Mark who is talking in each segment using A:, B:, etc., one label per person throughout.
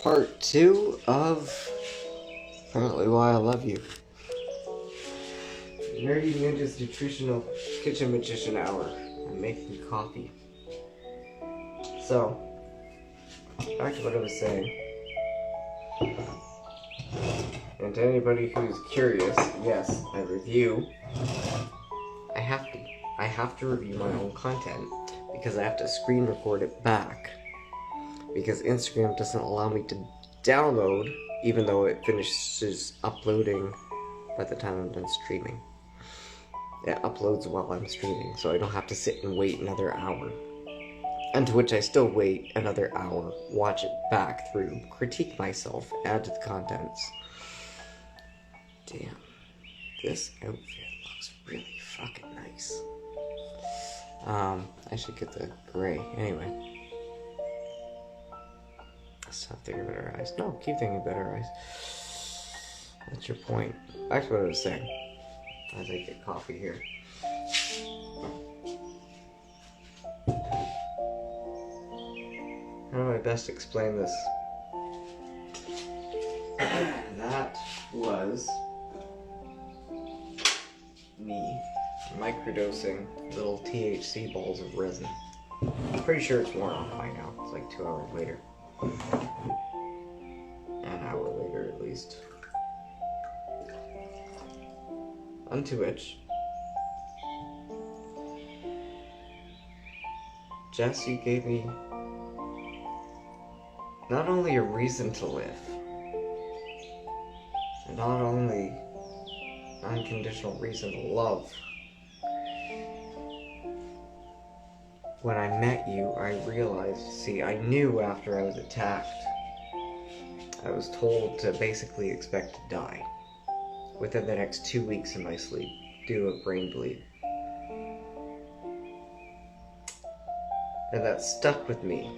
A: part 2 of Apparently Why I Love You. Nerdy Ninja's Nutritional Kitchen Magician Hour. I'm making coffee. So, back to what I was saying. And to anybody who's curious, yes, I review. I have to review my own content because I have to screen record it back. Because Instagram doesn't allow me to download, even though it finishes uploading by the time I'm done streaming. It uploads while I'm streaming, so I don't have to sit and wait another hour. And to which I still wait another hour, watch it back through, critique myself, add to the contents. Damn, this outfit looks really fucking nice. I should get the gray. Anyway. Stop thinking about our eyes. No, keep thinking about our eyes. That's your point. Back to what I was saying. As I get coffee here. How do I best explain this? That was me microdosing little THC balls of resin. I'm pretty sure it's worn off by now. It's like 2 hours later. An hour later, at least. Unto which, Jess, you gave me not only a reason to live, and not only unconditional reason to love. When I met you, I realized, I knew after I was attacked, I was told to basically expect to die within the next 2 weeks in my sleep due to a brain bleed. And that stuck with me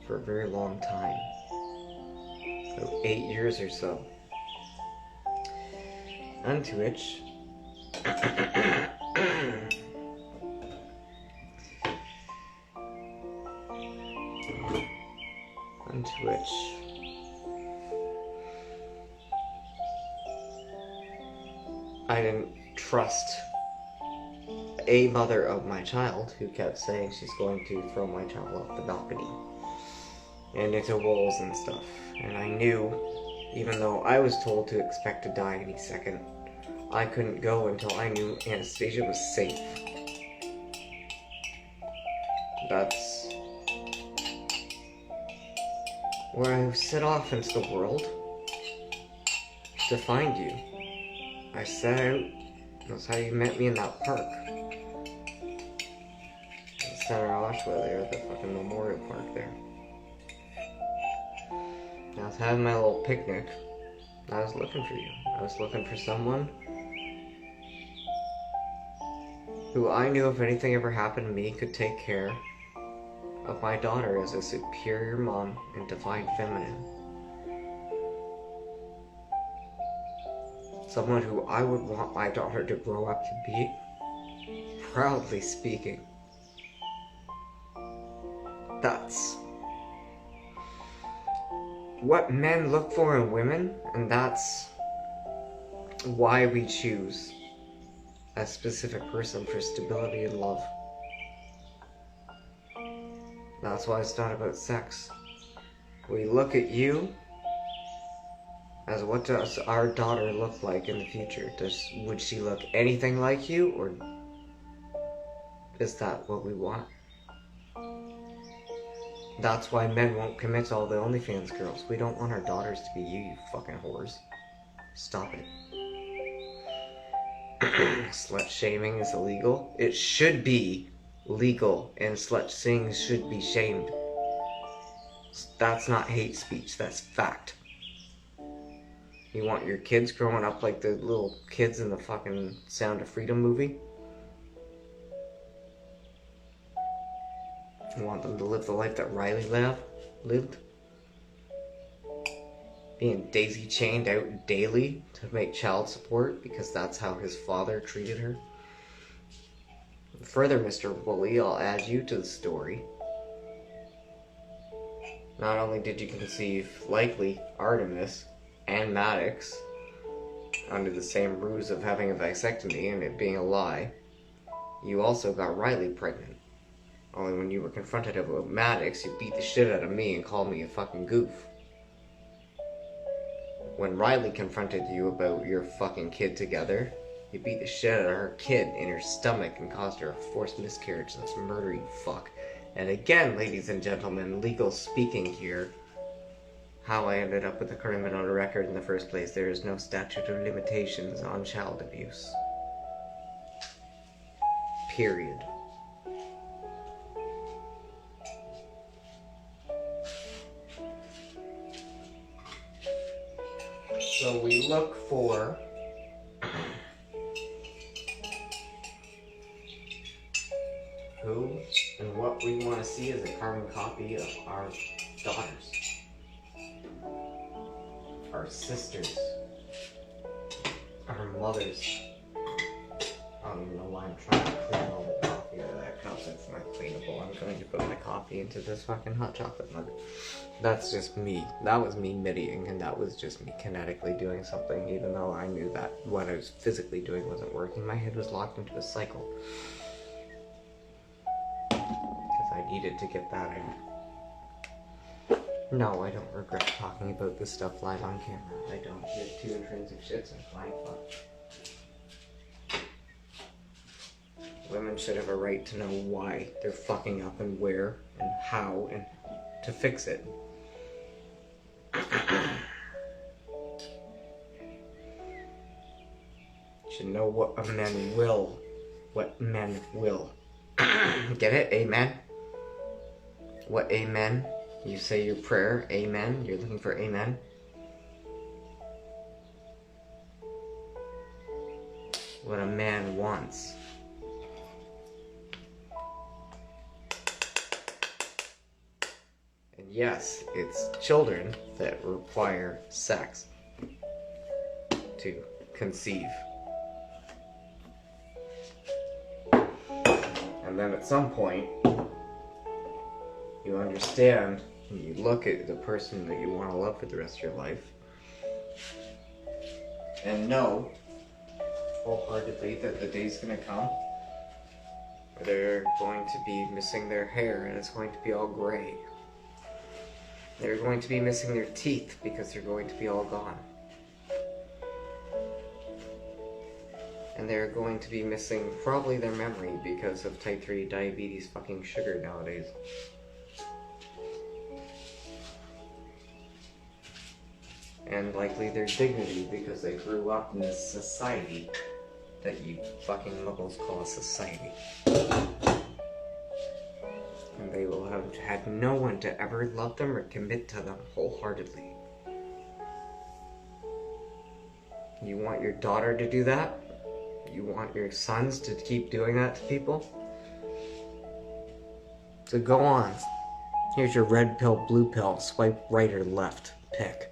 A: for a very long time. So 8 years or so. Unto which I didn't trust a mother of my child who kept saying she's going to throw my child off the balcony and into walls and stuff. And I knew, even though I was told to expect to die any second, I couldn't go until I knew Anastasia was safe. That's where I set off into the world to find you. I set out. That's how you met me in that park. In Center Oshawa there, the fucking memorial park there. I was having my little picnic. I was looking for you. I was looking for someone who I knew if anything ever happened to me could take care of my daughter as a superior mom and divine feminine. Someone who I would want my daughter to grow up to be, proudly speaking. That's what men look for in women, and that's why we choose a specific person for stability and love. That's why it's not about sex. We look at you as what does our daughter look like in the future? Would she look anything like you, or is that what we want? That's why men won't commit to all the OnlyFans girls. We don't want our daughters to be you fucking whores. Stop it. Slut shaming is illegal. It should be legal, and slut shaming should be shamed. That's not hate speech, that's fact. You want your kids growing up like the little kids in the fucking Sound of Freedom movie? You want them to live the life that Riley lived? Being daisy chained out daily to make child support because that's how his father treated her? Further, Mr. Woolley, I'll add you to the story. Not only did you conceive, likely, Artemis and Maddox under the same ruse of having a vasectomy and it being a lie, you also got Riley pregnant. Only when you were confronted about Maddox, you beat the shit out of me and called me a fucking goof. When Riley confronted you about your fucking kid together, you beat the shit out of her kid in her stomach and caused her a forced miscarriage. That's murder, you fuck. And again, ladies and gentlemen, legal speaking here, how I ended up with the criminal record in the first place, there is no statute of limitations on child abuse. Period. So we look for who and what we want to see as a carbon copy of our daughters, our sisters, our mothers. I don't even know why I'm trying to clean all the coffee out of that cup. It's not cleanable. I'm going to put my coffee into this fucking hot chocolate mug. That's just me. That was me middying, and that was just me kinetically doing something, even though I knew that what I was physically doing wasn't working. My head was locked into a cycle. Because I needed to get that in. No, I don't regret talking about this stuff live on camera. I don't. There's two intrinsic shits and flying fuck. Women should have a right to know why they're fucking up and where and how and to fix it. Should know what men will. What men will. Get it? Amen? What amen? You say your prayer, amen? You're looking for amen? What a man wants. And yes, it's children that require sex to conceive. And then at some point, you understand, and you look at the person that you want to love for the rest of your life, and know wholeheartedly that the day's going to come where they're going to be missing their hair and it's going to be all gray. They're going to be missing their teeth because they're going to be all gone. And they're going to be missing probably their memory because of type 3 diabetes fucking sugar nowadays. And likely their dignity because they grew up in this society that you fucking muggles call a society. And they will have had no one to ever love them or commit to them wholeheartedly. You want your daughter to do that? You want your sons to keep doing that to people? So go on. Here's your red pill, blue pill. Swipe right or left. Pick.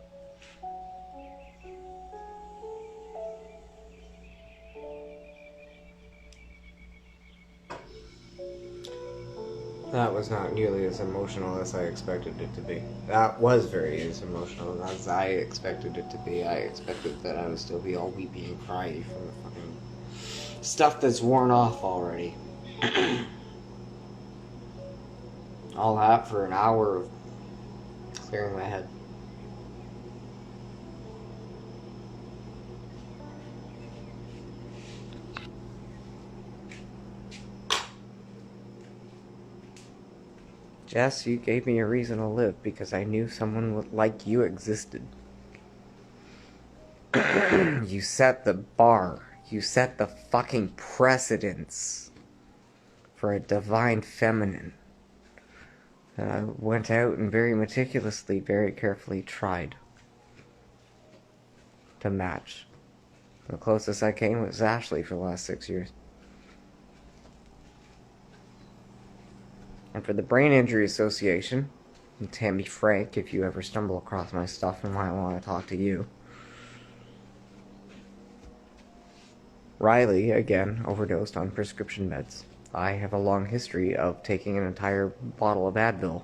A: That was not nearly as emotional as I expected it to be. That was very as emotional as I expected it to be. I expected that I would still be all weepy and cryy from the fucking stuff that's worn off already. All that for an hour of clearing my head. Jess, you gave me a reason to live because I knew someone like you existed. You set the bar. You set the fucking precedence for a divine feminine. And I went out and very meticulously, very carefully tried to match. The closest I came was Ashley for the last 6 years. And for the Brain Injury Association, and Tammy Frank, if you ever stumble across my stuff and might want to talk to you. Riley, again, overdosed on prescription meds. I have a long history of taking an entire bottle of Advil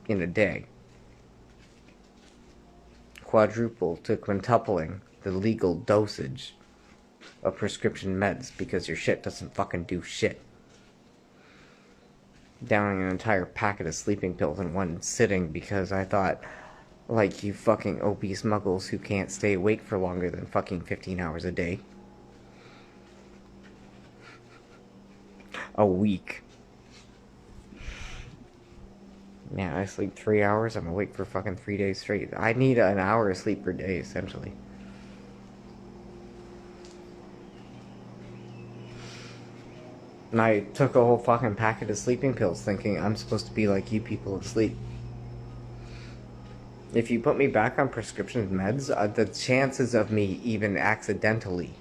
A: in a day. Quadruple to quintupling the legal dosage of prescription meds because your shit doesn't fucking do shit. Downing an entire packet of sleeping pills in one sitting because I thought, like you fucking obese muggles who can't stay awake for longer than fucking 15 hours a day. A week. Man, I sleep 3 hours, I'm awake for fucking 3 days straight. I need an hour of sleep per day, essentially. And I took a whole fucking packet of sleeping pills thinking I'm supposed to be like you people asleep. If you put me back on prescription meds, the chances of me even accidentally,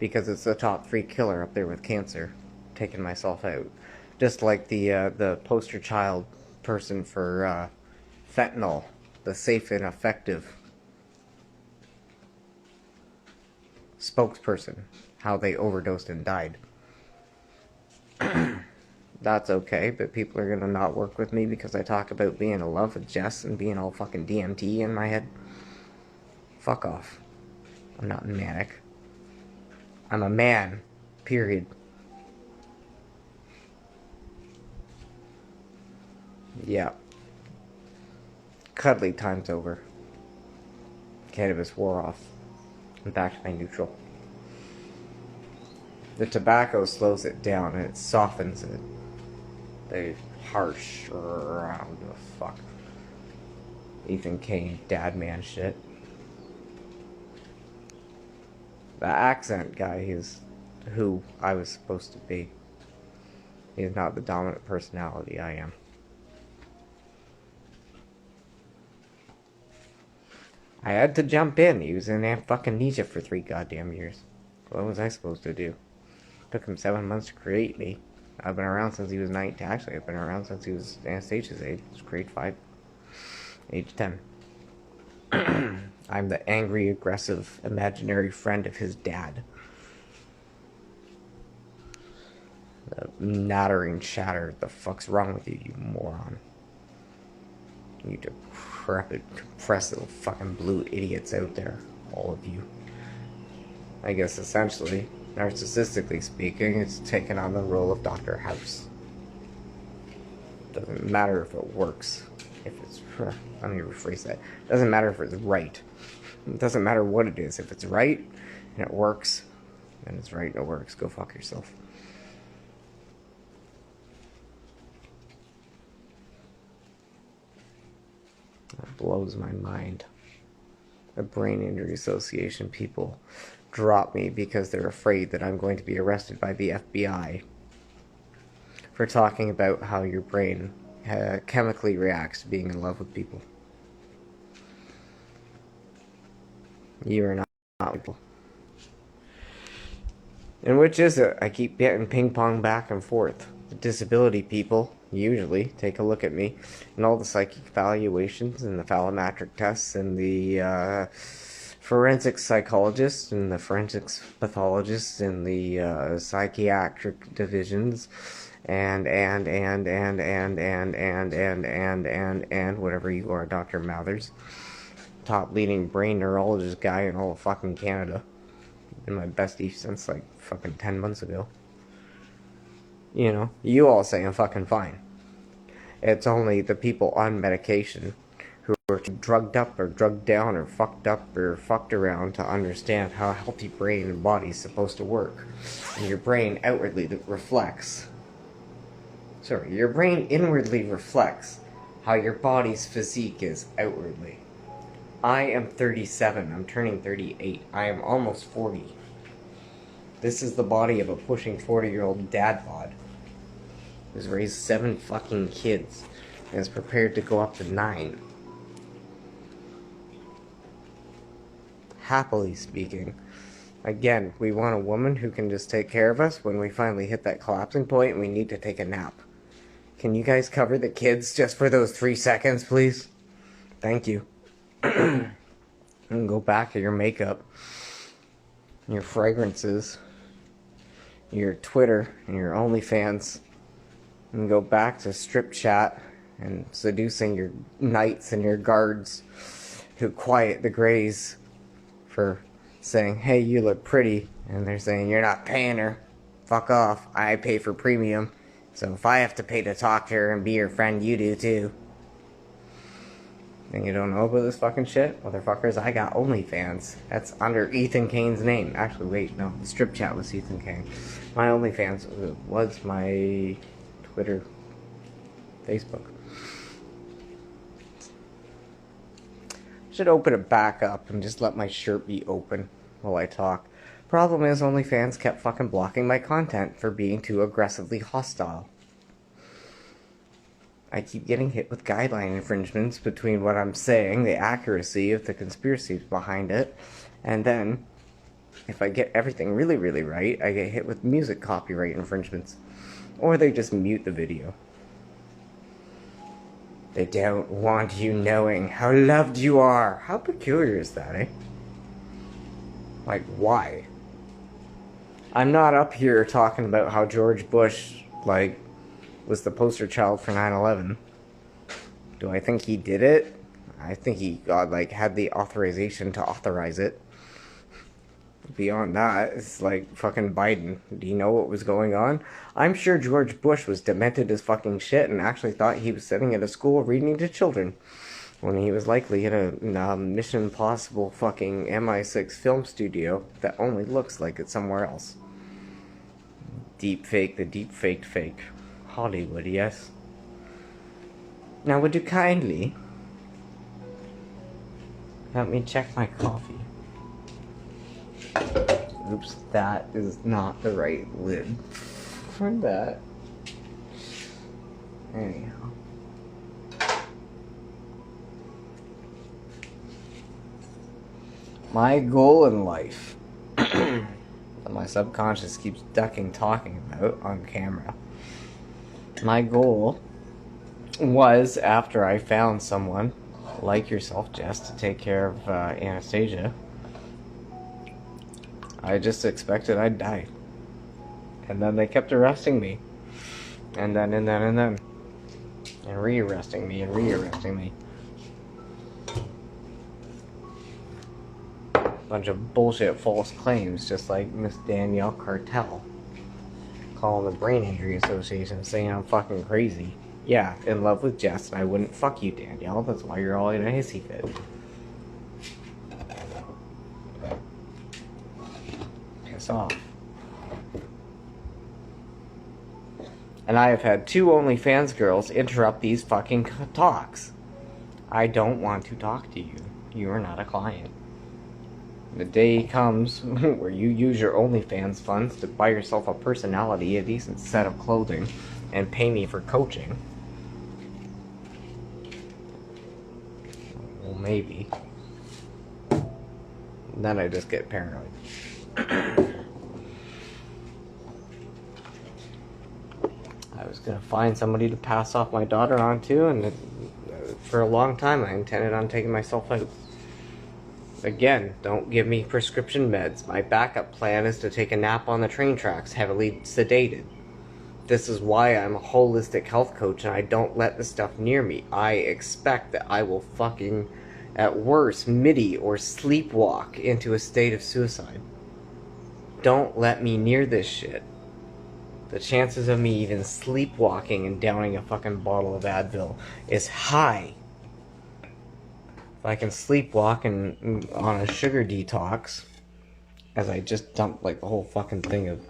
A: because it's the top 3 killer up there with cancer, taking myself out. Just like the poster child person for fentanyl, the safe and effective spokesperson, how they overdosed and died. That's okay, but people are gonna not work with me because I talk about being in love with Jess and being all fucking DMT in my head. Fuck off. I'm not manic. I'm a man. Period. Yeah. Cuddly time's over. Cannabis wore off. I'm back to my neutral. The tobacco slows it down and it softens it. The harsh, I don't give a fuck. Ethan Kane, dad man shit. The accent guy, he's who I was supposed to be. He's not the dominant personality I am. I had to jump in. He was in amnesia for 3 goddamn years. What was I supposed to do? Took him 7 months to create me. I've been around since he was 19. Actually, I've been around since he was Anastasia's age. It was grade 5. Age 10. I'm the angry, aggressive, imaginary friend of his dad. The nattering chatter. The fuck's wrong with you, you moron? You decrepit, compressed little fucking blue idiots out there. All of you. I guess essentially, narcissistically speaking, it's taken on the role of Dr. House. Doesn't matter if it works. If it's... let me rephrase that. Doesn't matter if it's right. It doesn't matter what it is. If it's right and it works, then it's right and it works. Go fuck yourself. That blows my mind. The Brain Injury Association people drop me because they're afraid that I'm going to be arrested by the FBI for talking about how your brain chemically reacts to being in love with people. You are not people. And which is it? I keep getting ping pong back and forth. The disability people usually take a look at me and all the psychic evaluations and the phallometric tests and the forensic psychologists and the forensics pathologists and the psychiatric divisions and whatever you are, Dr. Mathers, top leading brain neurologist guy in all of fucking Canada. Been my bestie since like fucking 10 months ago. You know, you all say I'm fucking fine. It's only the people on medication who are drugged up or drugged down or fucked up or fucked around to understand how a healthy brain and body is supposed to work. And your brain outwardly reflects. Sorry, your brain inwardly reflects how your body's physique is outwardly. I am 37. I'm turning 38. I am almost 40. This is the body of a pushing 40-year-old dad bod who's raised 7 fucking kids and is prepared to go up to 9. Happily speaking. Again, we want a woman who can just take care of us when we finally hit that collapsing point and we need to take a nap. Can you guys cover the kids just for those 3 seconds, please? Thank you. And go back to your makeup, your fragrances, your Twitter, and your OnlyFans, and go back to strip chat and seducing your knights and your guards who quiet the greys for saying, hey, you look pretty, and they're saying, you're not paying her. Fuck off. I pay for premium. So if I have to pay to talk to her and be your friend, you do too. And you don't know about this fucking shit? Motherfuckers, I got OnlyFans. That's under Ethan Kane's name. Actually, wait, no. The strip chat was Ethan Kane. My OnlyFans was my Twitter, Facebook. Should open it back up and just let my shirt be open while I talk. Problem is, OnlyFans kept fucking blocking my content for being too aggressively hostile. I keep getting hit with guideline infringements between what I'm saying, the accuracy of the conspiracies behind it, and then, if I get everything really, really right, I get hit with music copyright infringements. Or they just mute the video. They don't want you knowing how loved you are. How peculiar is that, eh? Like, why? I'm not up here talking about how George Bush, was the poster child for 9/11. Do I think he did it? I think he had the authorization to authorize it. Beyond that, it's like fucking Biden. Do you know what was going on? I'm sure George Bush was demented as fucking shit and actually thought he was sitting at a school reading to children when he was likely in a Mission Impossible fucking MI6 film studio that only looks like it's somewhere else. Deep fake, the deep faked fake. Hollywood, yes. Now, would you kindly help me check my coffee? Oops, that is not the right lid for that. Anyhow. My goal in life, that my subconscious keeps ducking talking about on camera. My goal was, after I found someone like yourself, Jess, to take care of Anastasia, I just expected I'd die. And then they kept arresting me. And then. And re-arresting me and re-arresting me. Bunch of bullshit false claims, just like Miss Danielle Cartel. Calling the Brain Injury Association saying I'm fucking crazy. Yeah, in love with Jess, and I wouldn't fuck you, Danielle. That's why you're all in a hissy fit. Piss off. And I have had 2 OnlyFans girls interrupt these fucking talks. I don't want to talk to you. You are not a client. The day comes where you use your OnlyFans funds to buy yourself a personality, a decent set of clothing, and pay me for coaching. Well, maybe. Then I just get paranoid. I was gonna find somebody to pass off my daughter on to, and for a long time I intended on taking myself out. Again, don't give me prescription meds. My backup plan is to take a nap on the train tracks, heavily sedated. This is why I'm a holistic health coach and I don't let the stuff near me. I expect that I will fucking, at worst, MIDI or sleepwalk into a state of suicide. Don't let me near this shit. The chances of me even sleepwalking and downing a fucking bottle of Advil is high. If I can sleepwalk and on a sugar detox, as I just dumped like the whole fucking thing of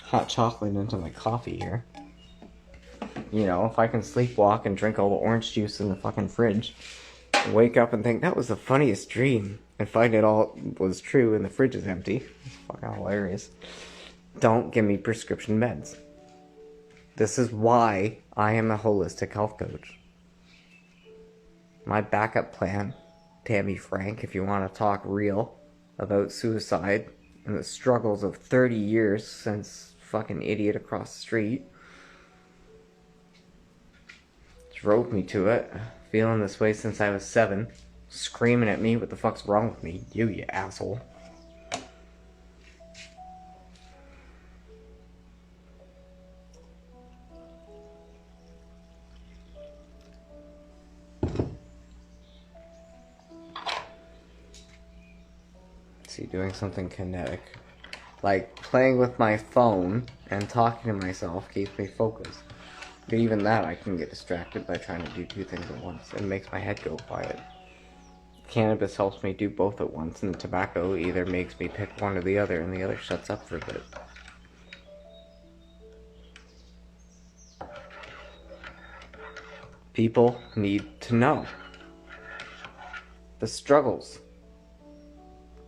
A: hot chocolate into my coffee here. You know, if I can sleepwalk and drink all the orange juice in the fucking fridge, wake up and think that was the funniest dream, and find it all was true and the fridge is empty. It's fucking hilarious. Don't give me prescription meds. This is why I am a holistic health coach. My backup plan, Tammy Frank, if you want to talk real about suicide and the struggles of 30 years since fucking idiot across the street drove me to it, feeling this way since I was 7, screaming at me, what the fuck's wrong with me? You asshole. see, doing something kinetic. Like, playing with my phone and talking to myself keeps me focused. But even that, I can get distracted by trying to do two things at once. It makes my head go quiet. Cannabis helps me do both at once, and tobacco either makes me pick one or the other, and the other shuts up for a bit. People need to know the struggles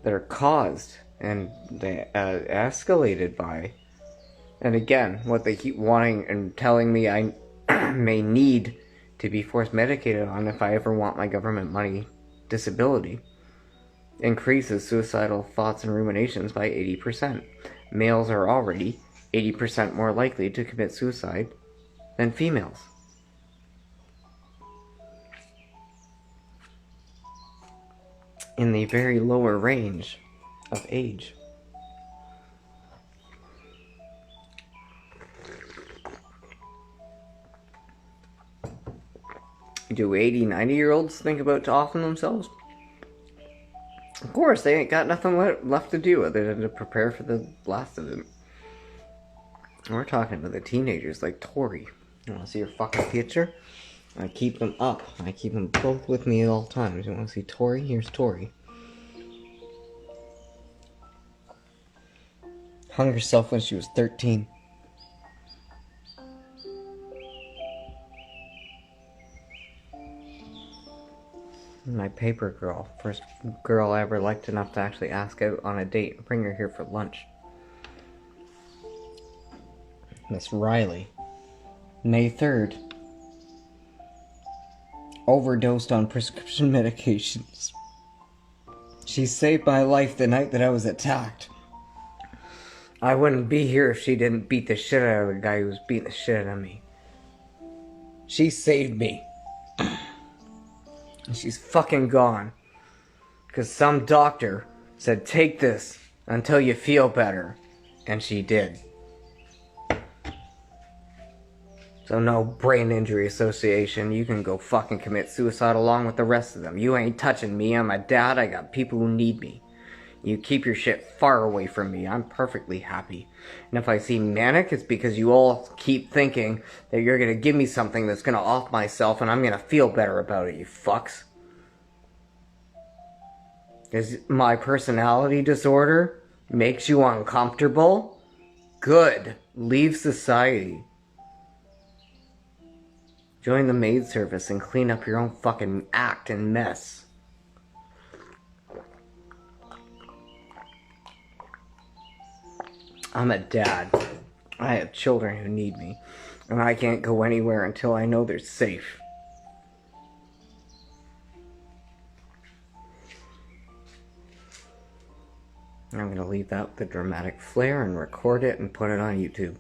A: that are caused and they escalated by, and again, what they keep wanting and telling me I may need to be force medicated on if I ever want my government money disability, increases suicidal thoughts and ruminations by 80%. Males are already 80% more likely to commit suicide than females. In the very lower range of age. Do 80, 90-year-olds think about offing themselves? Of course, they ain't got nothing left to do other than to prepare for the last of it. We're talking to the teenagers like Tori. You want to see her fucking picture? I keep them up. I keep them both with me at all times. You want to see Tori? Here's Tori. Hung herself when she was 13. My paper girl. First girl I ever liked enough to actually ask out on a date and bring her here for lunch. Miss Riley. May 3rd. Overdosed on prescription medications. She saved my life the night that I was attacked. I wouldn't be here if she didn't beat the shit out of the guy who was beating the shit out of me. She saved me. And she's fucking gone. Because some doctor said, take this until you feel better. And she did. So no brain injury association. You can go fucking commit suicide along with the rest of them. You ain't touching me. I'm a dad. I got people who need me. You keep your shit far away from me. I'm perfectly happy. And if I seem manic, it's because you all keep thinking that you're gonna give me something that's gonna off myself and I'm gonna feel better about it, you fucks. Is my personality disorder makes you uncomfortable? Good. Leave society. Join the maid service and clean up your own fucking act and mess. I'm a dad. I have children who need me. And I can't go anywhere until I know they're safe. I'm going to leave that with the dramatic flair and record it and put it on YouTube.